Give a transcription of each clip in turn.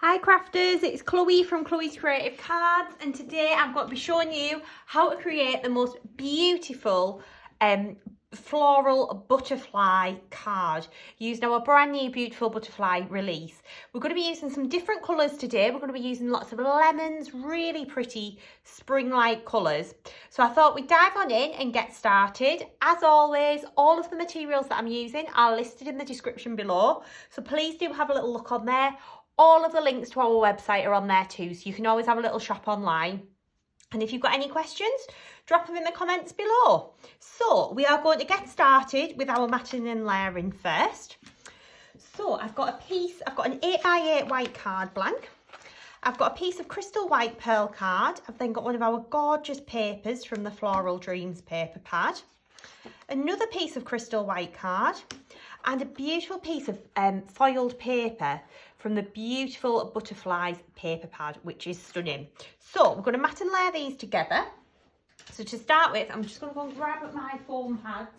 Hi crafters, it's Chloe from Chloe's Creative Cards, and today I'm going to be showing you how to create the most beautiful floral butterfly card using our brand new beautiful butterfly release. We're going to be using some different colours today. We're going to be using lots of lemons, really pretty spring-like colours. So I thought we'd dive on in and get started. As always, all of the materials that I'm using are listed in the description below, so please do have a little look on there. All of the links to our website are on there too, so you can always have a little shop online. And if you've got any questions, drop them in the comments below. So we are going to get started with our matting and layering first. So I've got an 8x8 white card blank. I've got a piece of crystal white pearl card. I've then got one of our gorgeous papers from the Floral Dreams paper pad. Another piece of crystal white card and a beautiful piece of foiled paper from the beautiful Butterflies paper pad, which is stunning. So we're going to mat and layer these together. So to start with, I'm just going to go and grab up my foam pads.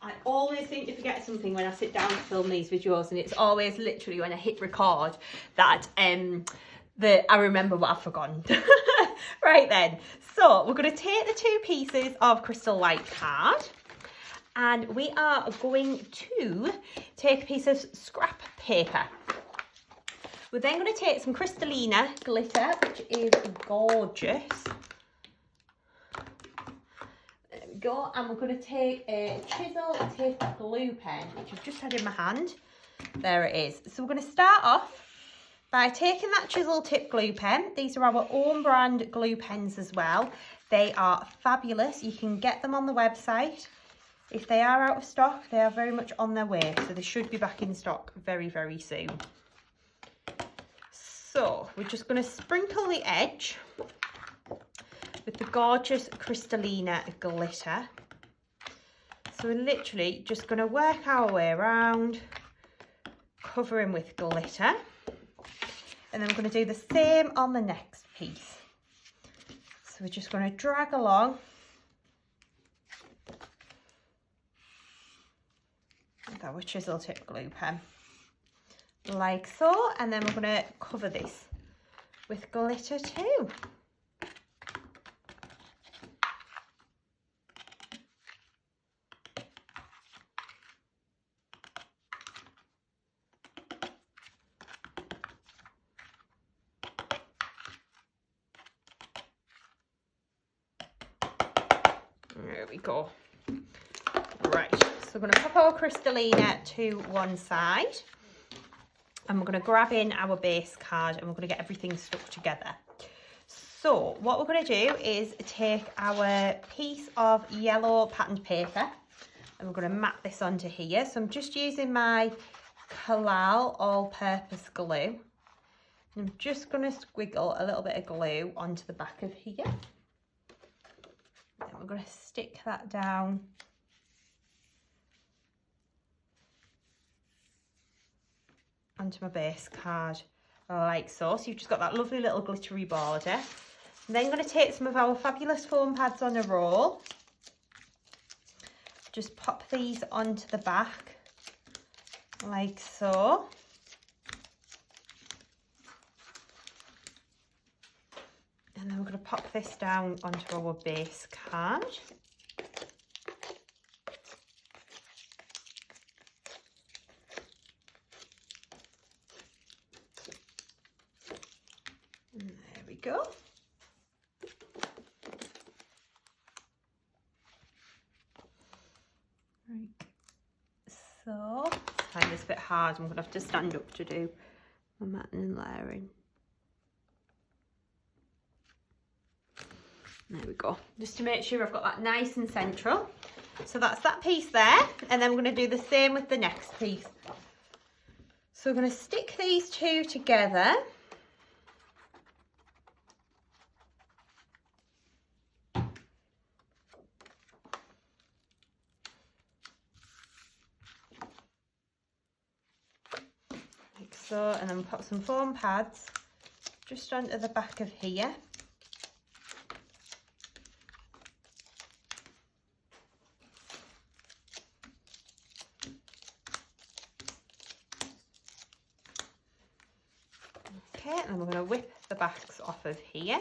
I always seem to forget something when I sit down to film these videos, and it's always literally when I hit record that I remember what I've forgotten. Right then, so we're going to take the two pieces of crystal white card and we are going to take a piece of scrap paper. We're then going to take some Crystallina glitter, which is gorgeous. There we go, and we're going to take a chisel tip glue pen, which I've just had in my hand. There it is. So we're going to start off by taking that chisel tip glue pen. These are our own brand glue pens as well. They are fabulous. You can get them on the website. If they are out of stock, they are very much on their way. So they should be back in stock very, very soon. So we're just going to sprinkle the edge with the gorgeous Crystallina glitter. So we're literally just going to work our way around, covering with glitter. And then we're going to do the same on the next piece. So we're just going to drag along with our chisel tip glue pen, like so. And then we're going to cover this with glitter too. There we go. Right, so we're going to pop our Crystallina to one side and we're going to grab in our base card and we're going to get everything stuck together. So what we're going to do is take our piece of yellow patterned paper and we're going to mat this onto here. So I'm just using my Halal all-purpose glue. And I'm just going to squiggle a little bit of glue onto the back of here. Then we're going to stick that down onto my base card like so. So you've just got that lovely little glittery border. I'm then going to take some of our fabulous foam pads on a roll. Just pop these onto the back like so. And then we're going to pop this down onto our base card. And there we go. Right. So, I find this a bit hard. I'm going to have to stand up to do my matting and layering. There we go, just to make sure I've got that nice and central. So that's that piece there, and then we're going to do the same with the next piece. So we're going to stick these two together. Like so, and then put some foam pads just onto the back of here. Okay, and then we're going to whip the backs off of here.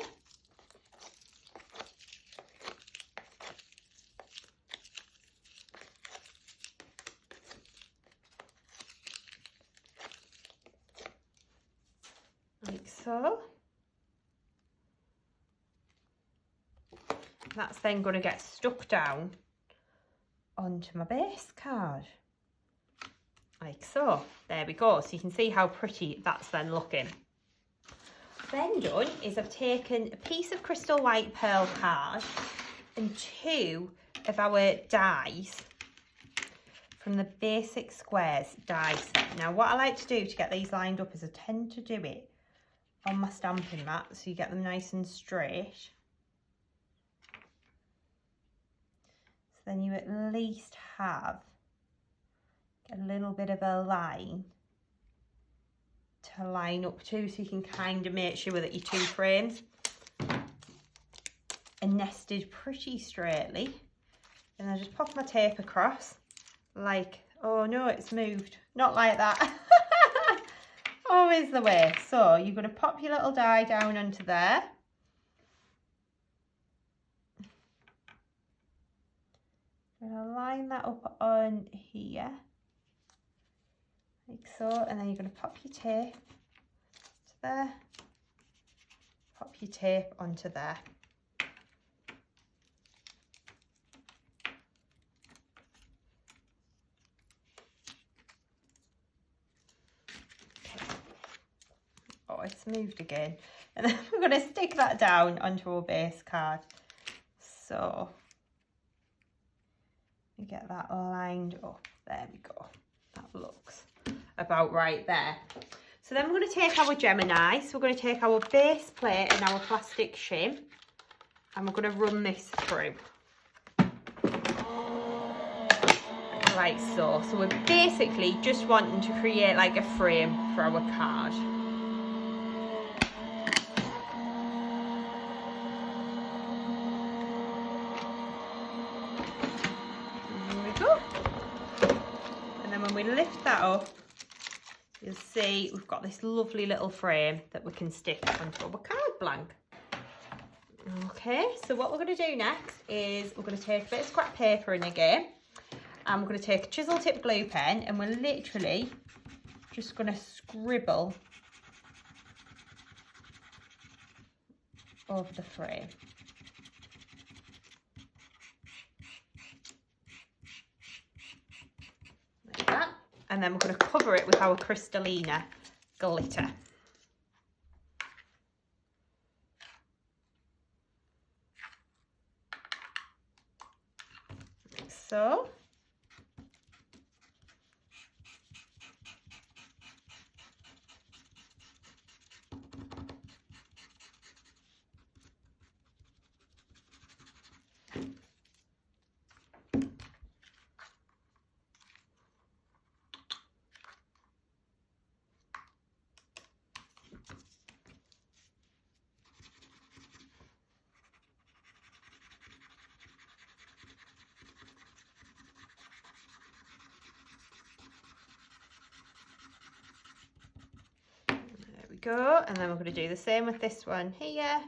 Like so. That's then going to get stuck down onto my base card. Like so. There we go. So you can see how pretty that's then looking. Then done is I've taken a piece of crystal white pearl card and 2 of our dies from the Basic Squares die set. Now what I like to do to get these lined up is I tend to do it on my stamping mat so you get them nice and straight. So then you at least have a little bit of a line to line up to, so you can kind of make sure that your 2 frames are nested pretty straightly. And I just pop my tape across like, oh no, it's moved. Not like that. Always the way. So you're going to pop your little die down onto there. I'm going to line that up on here. Like so, and then you're going to pop your tape to there, pop your tape onto there. Okay. Oh, it's moved again. And then we're going to stick that down onto our base card. So, we get that lined up. There we go. That looks about right there. So then we're going to take our Gemini, so we're going to take our base plate and our plastic shim and we're going to run this through like so. So we're basically just wanting to create like a frame for our card. There we go. And then when we lift that up, you'll see we've got this lovely little frame that we can stick onto our card blank. Okay, so what we're going to do next is we're going to take a bit of scrap paper in again, and we're going to take a chisel tip glue pen, and we're literally just going to scribble over the frame. Like that. And then we're going to cover it with our Crystallina glitter. Like so. Go, and then we're going to do the same with this one here.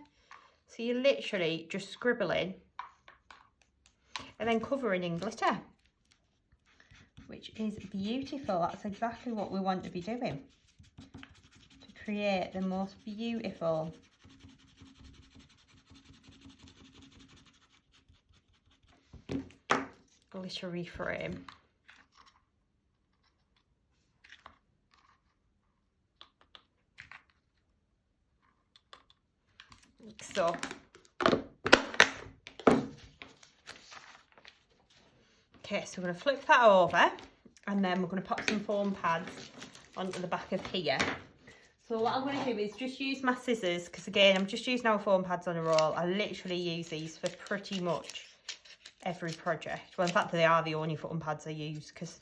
So you're literally just scribbling and then covering in glitter, which is beautiful. That's exactly what we want to be doing, to create the most beautiful glittery frame. Like so. Okay, so we're going to flip that over, and then we're going to pop some foam pads onto the back of here. So what I'm going to do is just use my scissors, because again I'm just using our foam pads on a roll. I literally use these for pretty much every project. Well, in fact they are the only foam pads I use, because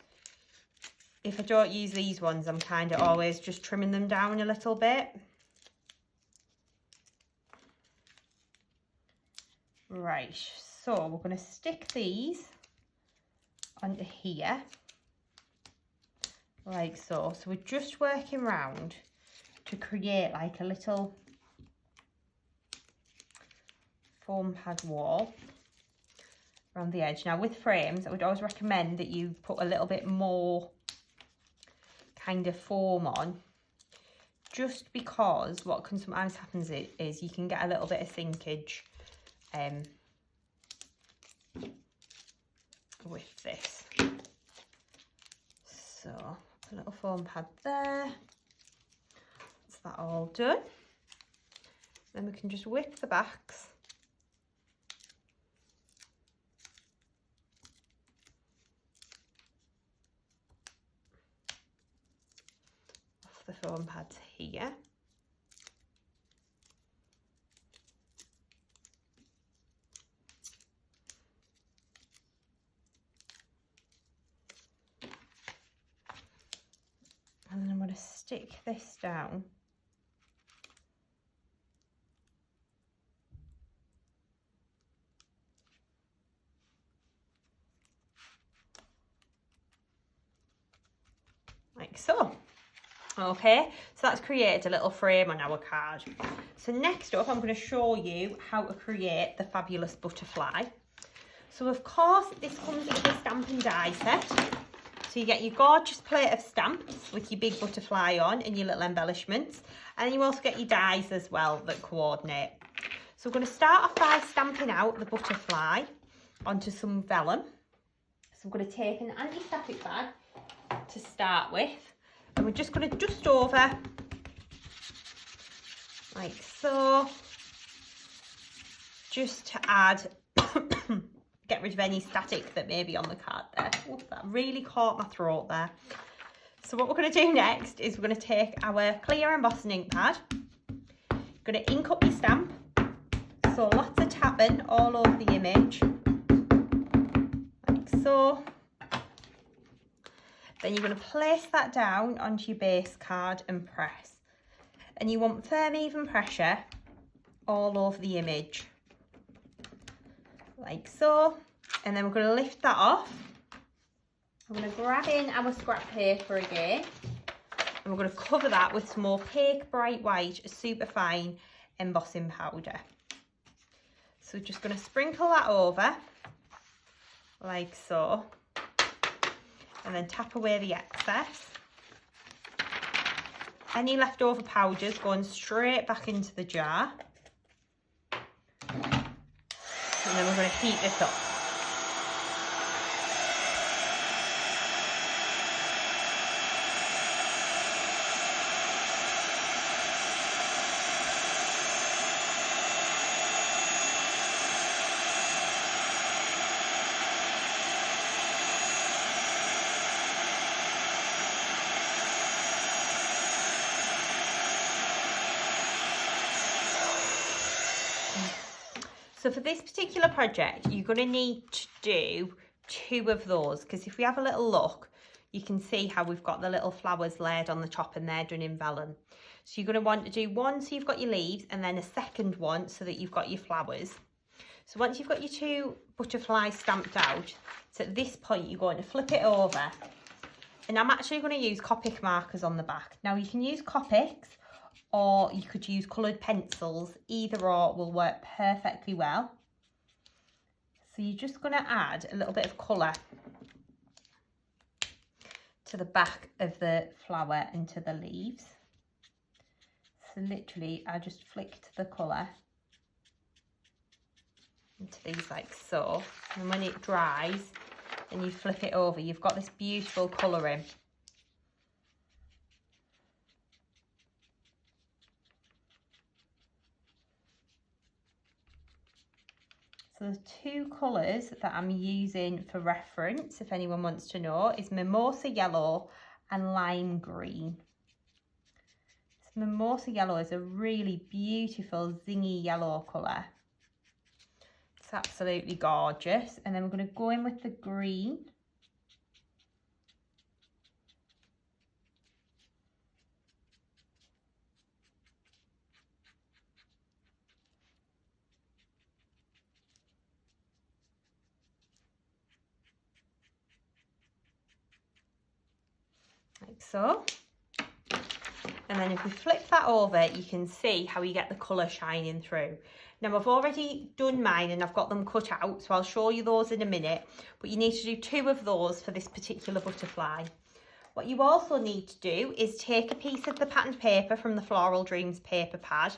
if I don't use these ones I'm kind of always just trimming them down a little bit. Right, so we're going to stick these onto here, like so. So we're just working round to create like a little foam pad wall around the edge. Now with frames, I would always recommend that you put a little bit more kind of foam on, just because what can sometimes happen is you can get a little bit of sinkage with this. So a little foam pad there. That's that all done. Then we can just whip the backs off the foam pads here. And then I'm going to stick this down like so. Okay, so that's created a little frame on our card. So next up, I'm going to show you how to create the fabulous butterfly. So of course, this comes with a stamp and die set. So you get your gorgeous plate of stamps with your big butterfly on and your little embellishments. And then you also get your dies as well that coordinate. So we're going to start off by stamping out the butterfly onto some vellum. So I'm going to take an anti-static bag to start with. And we're just going to dust over like so, just to add, get rid of any static that may be on the card there. Oh, that really caught my throat there. So what we're going to do next is we're going to take our clear embossing ink pad, going to ink up your stamp, so lots of tapping all over the image, like so. Then you're going to place that down onto your base card and press. And you want firm, even pressure all over the image, like so. And then we're going to lift that off. I'm going to grab in our scrap paper again. And we're going to cover that with some opaque, bright white, Superfin embossing powder. So we're just going to sprinkle that over, like so. And then tap away the excess. Any leftover powders going straight back into the jar. And then we're going to heat this up. So for this particular project, you're going to need to do 2 of those, because if we have a little look, you can see how we've got the little flowers layered on the top and they're done in vellum. So you're going to want to do one so you've got your leaves, and then a second one so that you've got your flowers. So once you've got your 2 butterflies stamped out, so at this point you're going to flip it over, and I'm actually going to use Copic markers on the back. Now you can use Copics, or you could use coloured pencils. Either or will work perfectly well. So you're just going to add a little bit of colour to the back of the flower and to the leaves. So literally I just flicked the colour into these like so, and when it dries and you flip it over, you've got this beautiful colouring. So the 2 colours that I'm using for reference, if anyone wants to know, is Mimosa Yellow and Lime Green. So Mimosa Yellow is a really beautiful zingy yellow colour. It's absolutely gorgeous. And then we're going to go in with the green. Like so. And then if we flip that over, you can see how you get the colour shining through. Now I've already done mine and I've got them cut out, so I'll show you those in a minute, but you need to do 2 of those for this particular butterfly. What you also need to do is take a piece of the patterned paper from the Floral Dreams paper pad,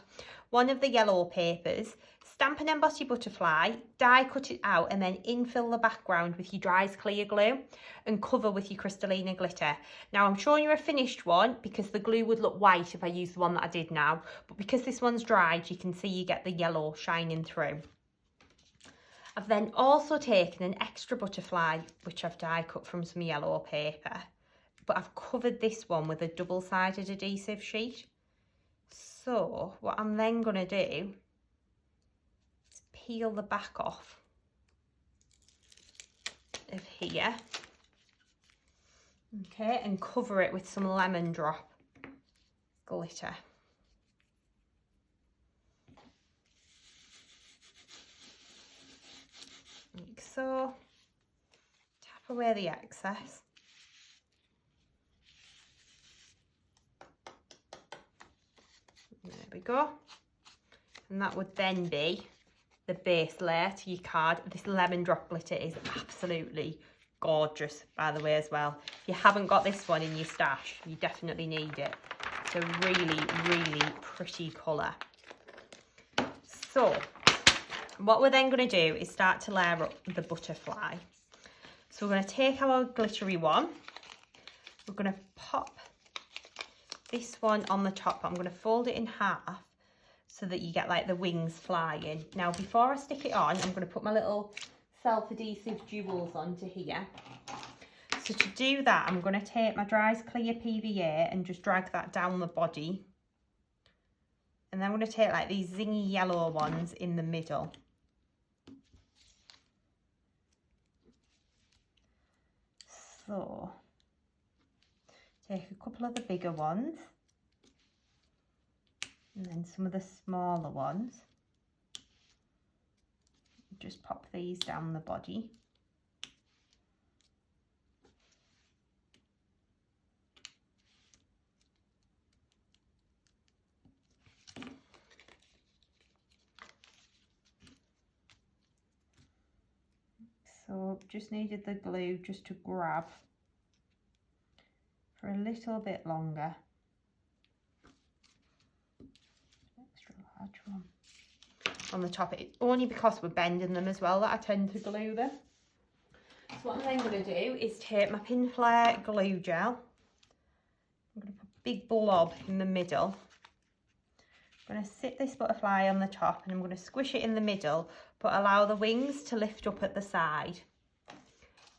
one of the yellow papers, stamp and emboss your butterfly, die cut it out, and then infill the background with your Dries clear glue and cover with your Crystallina glitter. Now I'm showing you a finished one because the glue would look white if I used the one that I did now, but because this one's dried, you can see you get the yellow shining through. I've then also taken an extra butterfly, which I've die cut from some yellow paper, but I've covered this one with a double-sided adhesive sheet. So what I'm then going to do is peel the back off of here, okay, and cover it with some lemon drop glitter. Like so. Tap away the excess. There we go. And that would then be the base layer to your card. This lemon drop glitter is absolutely gorgeous, by the way, as well. If you haven't got this one in your stash, you definitely need it. It's a really, really pretty colour. So what we're then going to do is start to layer up the butterfly. So we're going to take our glittery one. We're going to pop this one on the top. I'm going to fold it in half so that you get like the wings flying. Now before I stick it on, I'm going to put my little self-adhesive jewels onto here. So to do that, I'm going to take my Dries clear PVA and just drag that down the body. And then I'm going to take like these zingy yellow ones in the middle. So take a couple of the bigger ones and then some of the smaller ones. Just pop these down the body. So just needed the glue just to grab for a little bit longer. Extra large one on the top, it's only because we're bending them as well that I tend to glue them. So what I'm then going to do is take my pin flare glue gel. I'm going to put a big blob in the middle. I'm going to sit this butterfly on the top and I'm going to squish it in the middle, but allow the wings to lift up at the side.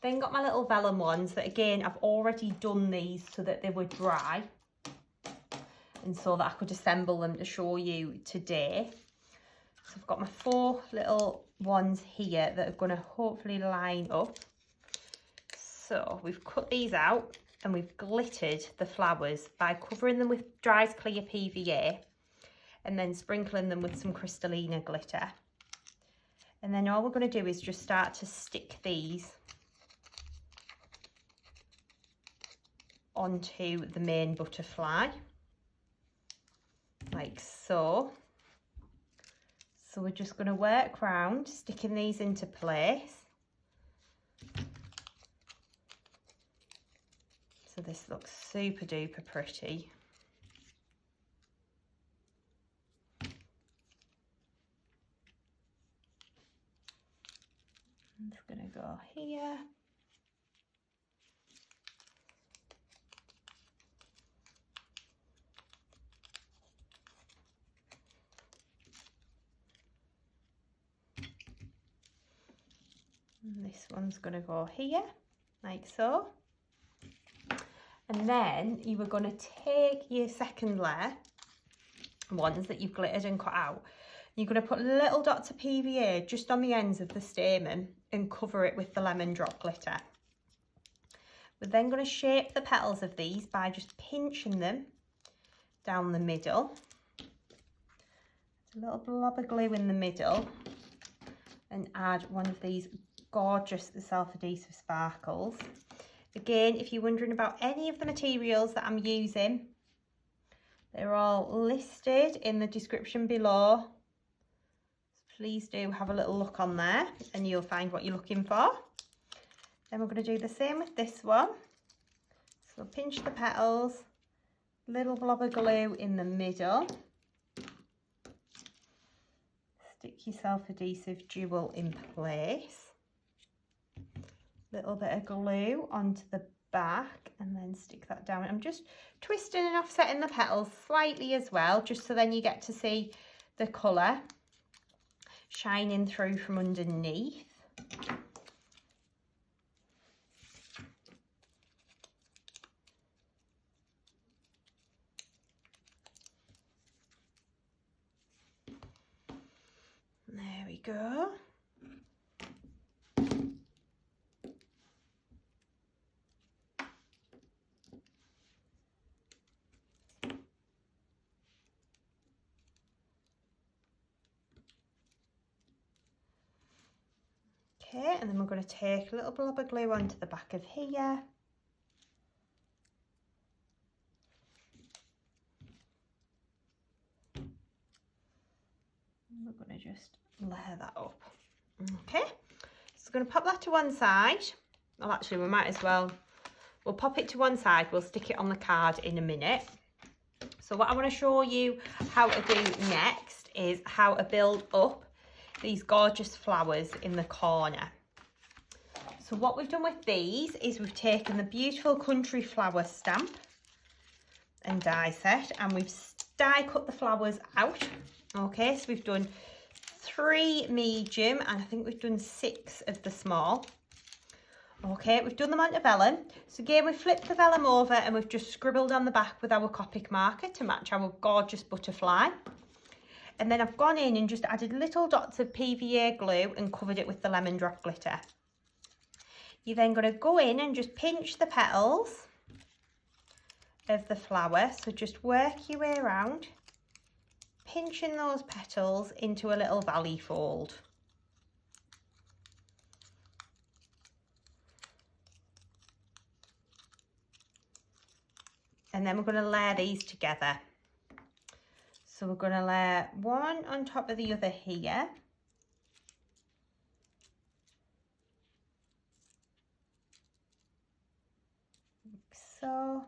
Then got my little vellum ones that, again, I've already done these so that they were dry and so that I could assemble them to show you today. So I've got my 4 little ones here that are going to hopefully line up. So we've cut these out and we've glittered the flowers by covering them with Dries clear PVA and then sprinkling them with some Crystallina glitter. And then all we're going to do is just start to stick these onto the main butterfly, like so. So we're just going to work round, sticking these into place. So this looks super duper pretty. I'm just going to go here. And this one's going to go here, like so. And then you were going to take your second layer, ones that you've glittered and cut out. You're going to put little dots of PVA just on the ends of the stamen and cover it with the lemon drop glitter. We're then going to shape the petals of these by just pinching them down the middle. There's a little blob of glue in the middle and add one of these gorgeous self-adhesive sparkles. Again, if you're wondering about any of the materials that I'm using, They're all listed in the description below. Please do have a little look on there and you'll find what you're looking for. Then we're going to do the same with this one. So pinch the petals, little blob of glue in the middle. Stick your self-adhesive jewel in place. Little bit of glue onto the back and then stick that down. I'm just twisting and offsetting the petals slightly as well, just so then you get to see the colour shining through from underneath. There we go. Okay, and then we're going to take a little blob of glue onto the back of here. And we're going to just layer that up. Okay, so we're going to pop that to one side. Well, actually, we might as well. We'll pop it to one side. We'll stick it on the card in a minute. So what I want to show you how to do next is how to build up these gorgeous flowers in the corner. So what we've done with these is we've taken the beautiful country flower stamp and die set, and we've die cut the flowers out. Okay, so we've done 3 medium and I think we've done 6 of the small. Okay, we've done them onto vellum. So again, we've flipped the vellum over and we've just scribbled on the back with our Copic marker to match our gorgeous butterfly. And then I've gone in and just added little dots of PVA glue and covered it with the lemon drop glitter. You're then going to go in and just pinch the petals of the flower. So just work your way around, pinching those petals into a little valley fold. And then we're going to layer these together. So we're going to layer one on top of the other here. Like so.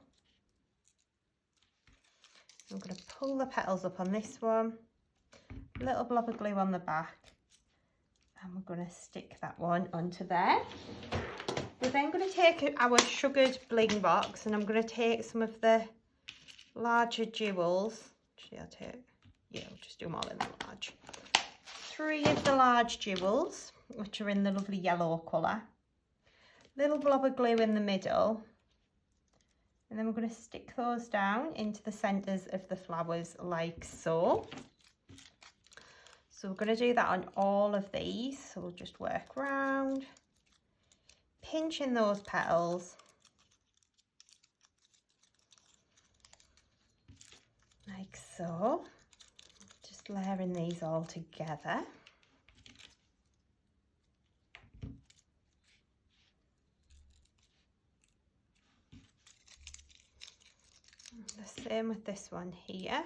I'm going to pull the petals up on this one. Little blob of glue on the back. And we're going to stick that one onto there. We're then going to take our sugared bling box and I'm going to take some of the larger jewels. Actually, I'll just do them all in the large. 3 of the large jewels, which are in the lovely yellow colour. Little blob of glue in the middle. And then we're going to stick those down into the centres of the flowers like so. So we're going to do that on all of these. So we'll just work round, pinching those petals. Like so. Just layering these all together. The same with this one here.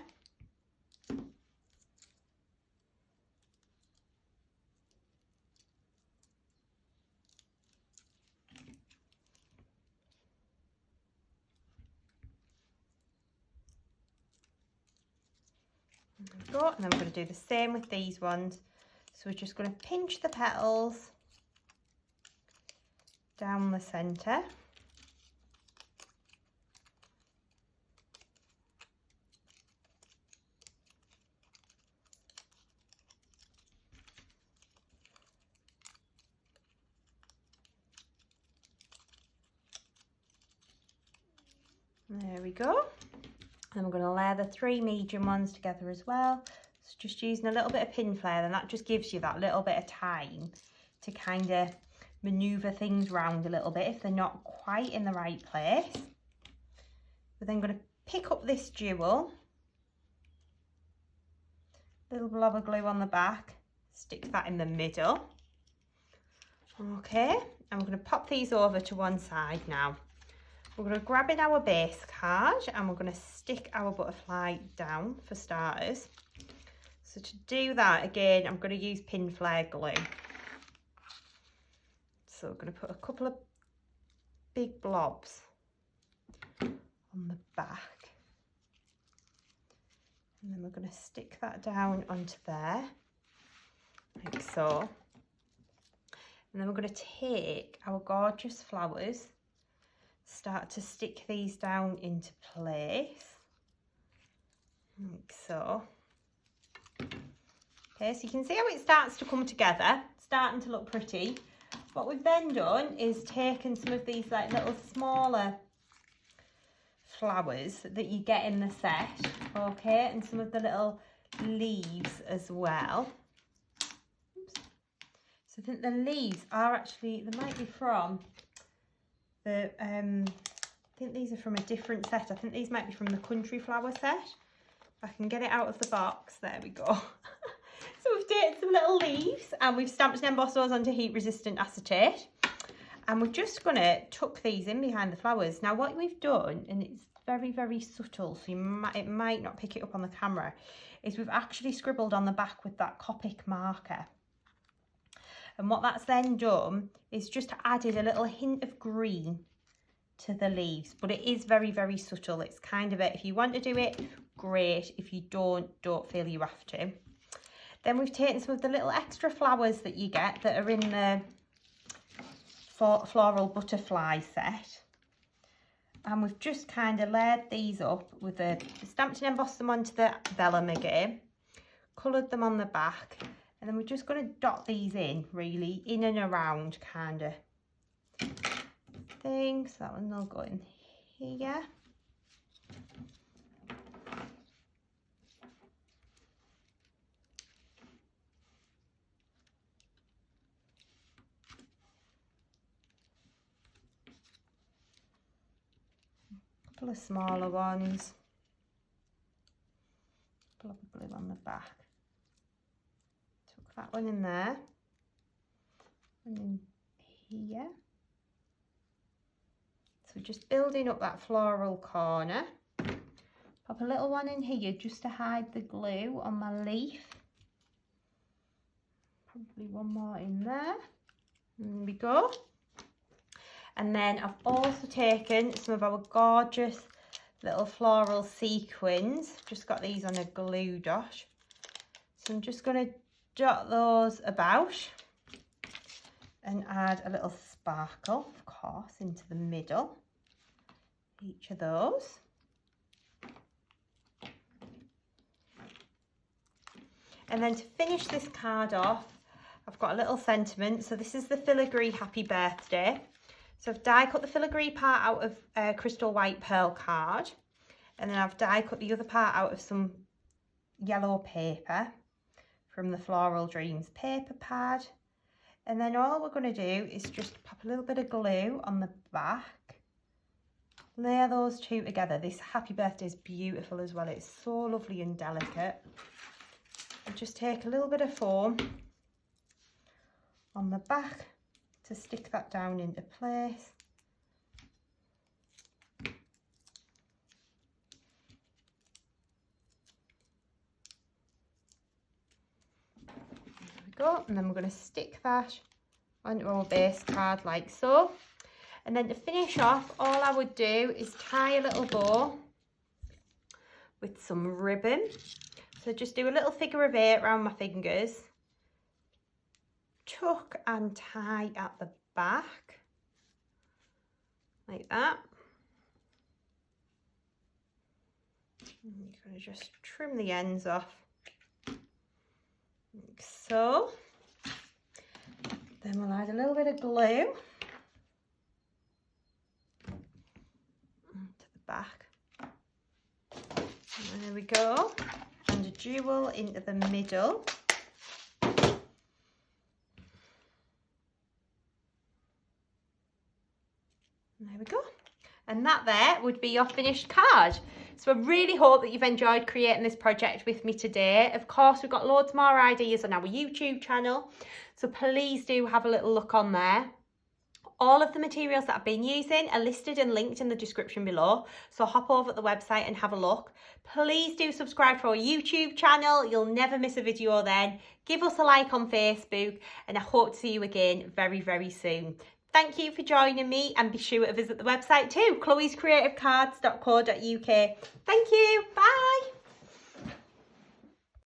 There we go, and then we're going to do the same with these ones. So we're just going to pinch the petals down the centre. There we go. And we're going to layer the 3 medium ones together as well. So just using a little bit of pin flare, and that just gives you that little bit of time to kind of manoeuvre things around a little bit if they're not quite in the right place. We're then going to pick up this jewel, little blob of glue on the back, stick that in the middle. Okay, and we're going to pop these over to one side now. we're going to grab in our base card and we're going to stick our butterfly down for starters. So to do that, again, I'm going to use pin flare glue. So we're going to put a couple of big blobs on the back. And then we're going to stick that down onto there, like so. And then we're going to take our gorgeous flowers, start to stick these down into place, like so. Okay, so you can see how it starts to come together, starting to look pretty. What we've then done is taken some of these like little smaller flowers that you get in the set, okay, and some of the little leaves as well. Oops. So I think the leaves are actually, they might be from the, I think these are from a different set. I think these might be from the country flower set. If I can get it out of the box, there we go. So we've taken some little leaves and we've stamped and embossed those onto heat resistant acetate. And we're just going to tuck these in behind the flowers. Now what we've done, and it's very, very subtle, so it might not pick it up on the camera, is we've actually scribbled on the back with that Copic marker. And what that's then done is just added a little hint of green to the leaves. But it is very, very subtle. It's kind of if you want to do it, great. If you don't feel you have to. Then we've taken some of the little extra flowers that you get that are in the floral butterfly set, and we've just kind of layered these up with stamped and embossed them onto the vellum again, coloured them on the back, and then we're just going to dot these in, really, in and around kind of thing. So that one will go in here. Couple of smaller ones, blob of glue on the back. Tuck that one in there, and in here. So just building up that floral corner. Pop a little one in here just to hide the glue on my leaf. Probably one more in there. There we go. And then I've also taken some of our gorgeous little floral sequins. Just got these on a glue dot. So I'm just going to dot those about and add a little sparkle, of course, into the middle. Each of those. And then to finish this card off, I've got a little sentiment. So this is the Filigree Happy Birthday. So I've die cut the filigree part out of crystal white pearl card, and then I've die cut the other part out of some yellow paper from the Floral Dreams paper pad. And then all we're going to do is just pop a little bit of glue on the back, layer those two together. This Happy Birthday is beautiful as well. It's so lovely and delicate. And just take a little bit of foam on the back to stick that down into place. There we go, and then we're going to stick that onto our base card like so. And then to finish off, all I would do is tie a little bow with some ribbon. So just do a little figure of 8 around my fingers. Tuck and tie at the back like that. And you're going to just trim the ends off like so. Then we'll add a little bit of glue to the back. And there we go. And a jewel into the middle. There we go. And that there would be your finished card. So I really hope that you've enjoyed creating this project with me today. Of course, we've got loads more ideas on our YouTube channel, so please do have a little look on there. All of the materials that I've been using are listed and linked in the description below, so hop over to the website and have a look. Please do subscribe to our YouTube channel, you'll never miss a video then. Give us a like on Facebook, and I hope to see you again very, very soon. Thank you for joining me, and be sure to visit the website too, chloescreativecards.co.uk. Thank you, bye!